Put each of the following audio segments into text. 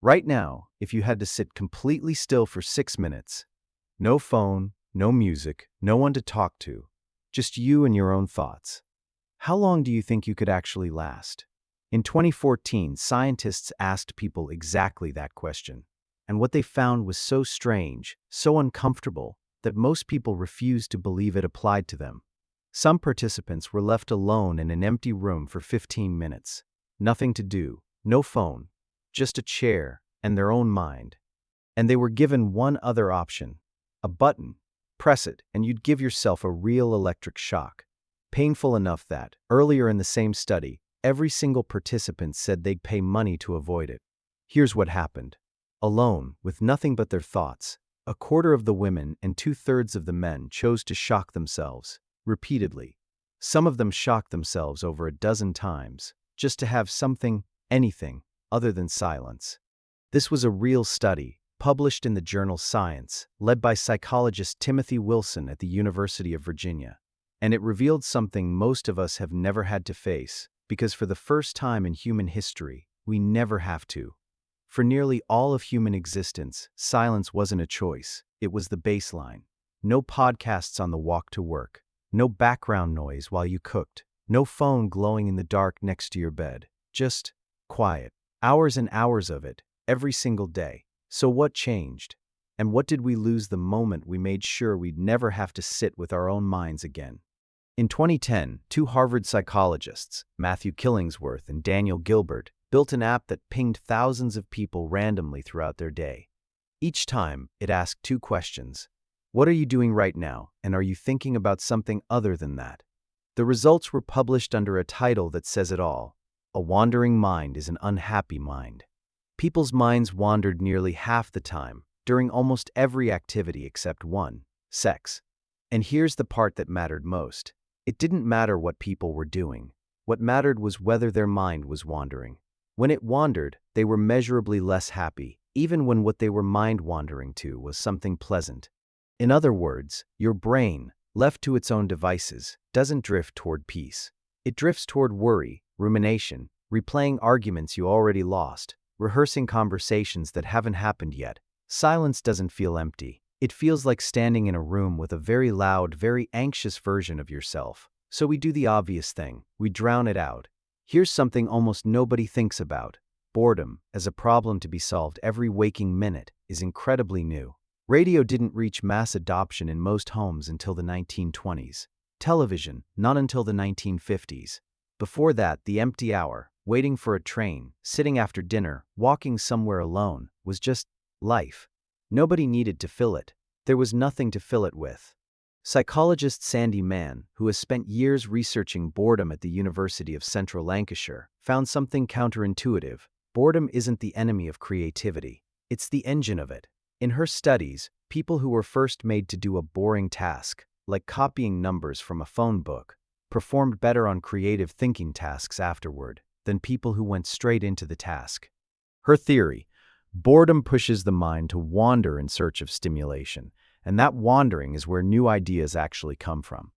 Right now, if you had to sit completely still for 6 minutes, no phone, no music, no one to talk to, just you and your own thoughts, how long do you think you could actually last? In 2014, scientists asked people exactly that question, and what they found was so strange, so uncomfortable, that most people refused to believe it applied to them. Some participants were left alone in an empty room for 15 minutes. Nothing to do, no phone, just a chair and their own mind. And they were given one other option, a button. Press it, and you'd give yourself a real electric shock. Painful enough that, earlier in the same study, every single participant said they'd pay money to avoid it. Here's what happened. Alone, with nothing but their thoughts, a quarter of the women and 2/3 of the men chose to shock themselves, repeatedly. Some of them shocked themselves over a dozen times, just to have something, anything, other than silence. This was a real study, published in the journal Science, led by psychologist Timothy Wilson at the University of Virginia. And it revealed something most of us have never had to face, because for the first time in human history, we never have to. For nearly all of human existence, silence wasn't a choice, it was the baseline. No podcasts on the walk to work, no background noise while you cooked, no phone glowing in the dark next to your bed, just quiet. Hours and hours of it, every single day. So what changed? And what did we lose the moment we made sure we'd never have to sit with our own minds again? In 2010, two Harvard psychologists, Matthew Killingsworth and Daniel Gilbert, built an app that pinged thousands of people randomly throughout their day. Each time, it asked two questions. What are you doing right now, and are you thinking about something other than that? The results were published under a title that says it all. A wandering mind is an unhappy mind. People's minds wandered nearly half the time, during almost every activity except one, sex. And here's the part that mattered most. It didn't matter what people were doing. What mattered was whether their mind was wandering. When it wandered, they were measurably less happy, even when what they were mind-wandering to was something pleasant. In other words, your brain, left to its own devices, doesn't drift toward peace. It drifts toward worry, rumination, replaying arguments you already lost, rehearsing conversations that haven't happened yet. Silence doesn't feel empty. It feels like standing in a room with a very loud, very anxious version of yourself. So we do the obvious thing. We drown it out. Here's something almost nobody thinks about. Boredom, as a problem to be solved every waking minute, is incredibly new. Radio didn't reach mass adoption in most homes until the 1920s. Television, not until the 1950s. Before that, the empty hour, waiting for a train, sitting after dinner, walking somewhere alone, was just life. Nobody needed to fill it. There was nothing to fill it with. Psychologist Sandi Mann, who has spent years researching boredom at the University of Central Lancashire, found something counterintuitive. Boredom isn't the enemy of creativity. It's the engine of it. In her studies, people who were first made to do a boring task, like copying numbers from a phone book, performed better on creative thinking tasks afterward than people who went straight into the task. Her theory: boredom pushes the mind to wander in search of stimulation, and that wandering is where new ideas actually come from.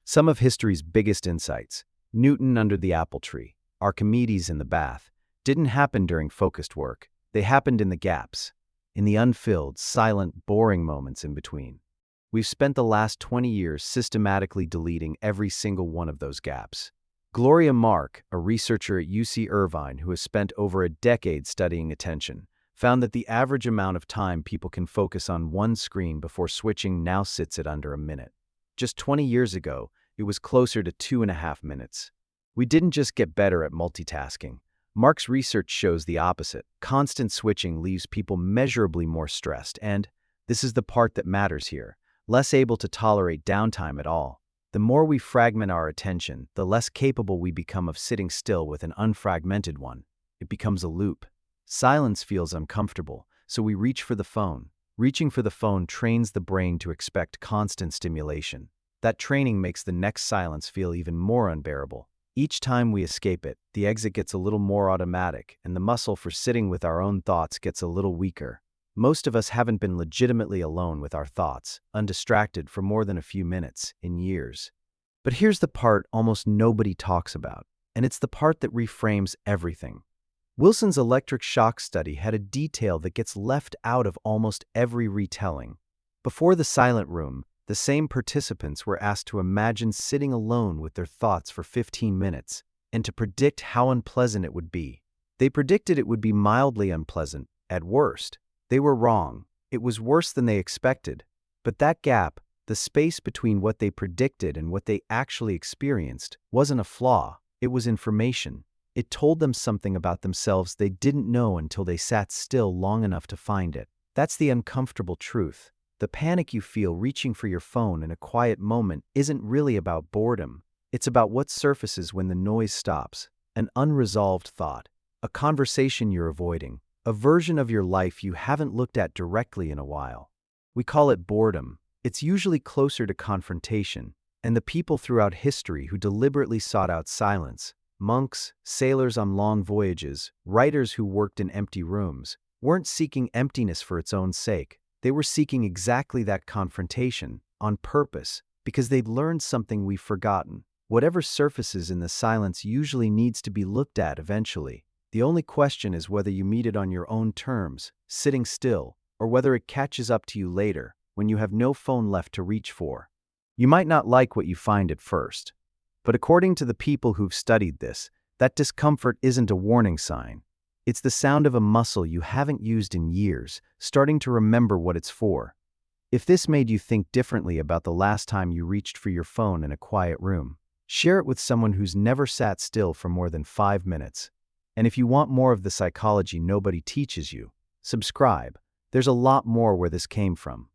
Some of history's biggest insights, Newton under the apple tree, Archimedes in the bath, didn't happen during focused work. They happened in the gaps, in the unfilled, silent, boring moments in between. We've spent the last 20 years systematically deleting every single one of those gaps. Gloria, a researcher at UC Irvine who has spent over a decade studying attention, found that the average amount of time people can focus on one screen before switching now sits at under a minute. Just 20 years ago, it was closer to 2.5 minutes. We didn't just get better at multitasking. Mark's research shows the opposite. Constant switching leaves people measurably more stressed and, this is the part that matters here, less able to tolerate downtime at all. The more we fragment our attention, the less capable we become of sitting still with an unfragmented one. It becomes a loop. Silence feels uncomfortable, so we reach for the phone. Reaching for the phone trains the brain to expect constant stimulation. That training makes the next silence feel even more unbearable. Each time we escape it, the exit gets a little more automatic, and the muscle for sitting with our own thoughts gets a little weaker. Most of us haven't been legitimately alone with our thoughts, undistracted for more than a few minutes, in years. But here's the part almost nobody talks about, and it's the part that reframes everything. Wilson's electric shock study had a detail that gets left out of almost every retelling. Before the silent room, the same participants were asked to imagine sitting alone with their thoughts for 15 minutes and to predict how unpleasant it would be. They predicted it would be mildly unpleasant, at worst. They were wrong. It was worse than they expected. But that gap, the space between what they predicted and what they actually experienced, wasn't a flaw. It was information. It told them something about themselves they didn't know until they sat still long enough to find it. That's the uncomfortable truth. The panic you feel reaching for your phone in a quiet moment isn't really about boredom. It's about what surfaces when the noise stops. An unresolved thought, a conversation you're avoiding, a version of your life you haven't looked at directly in a while. We call it boredom. It's usually closer to confrontation, and the people throughout history who deliberately sought out silence, monks, sailors on long voyages, writers who worked in empty rooms, weren't seeking emptiness for its own sake. They were seeking exactly that confrontation, on purpose, because they'd learned something we've forgotten. Whatever surfaces in the silence usually needs to be looked at eventually. The only question is whether you meet it on your own terms, sitting still, or whether it catches up to you later, when you have no phone left to reach for. You might not like what you find at first, but according to the people who've studied this, that discomfort isn't a warning sign. It's the sound of a muscle you haven't used in years, starting to remember what it's for. If this made you think differently about the last time you reached for your phone in a quiet room, share it with someone who's never sat still for more than 5 minutes. And if you want more of the psychology nobody teaches you, subscribe. There's a lot more where this came from.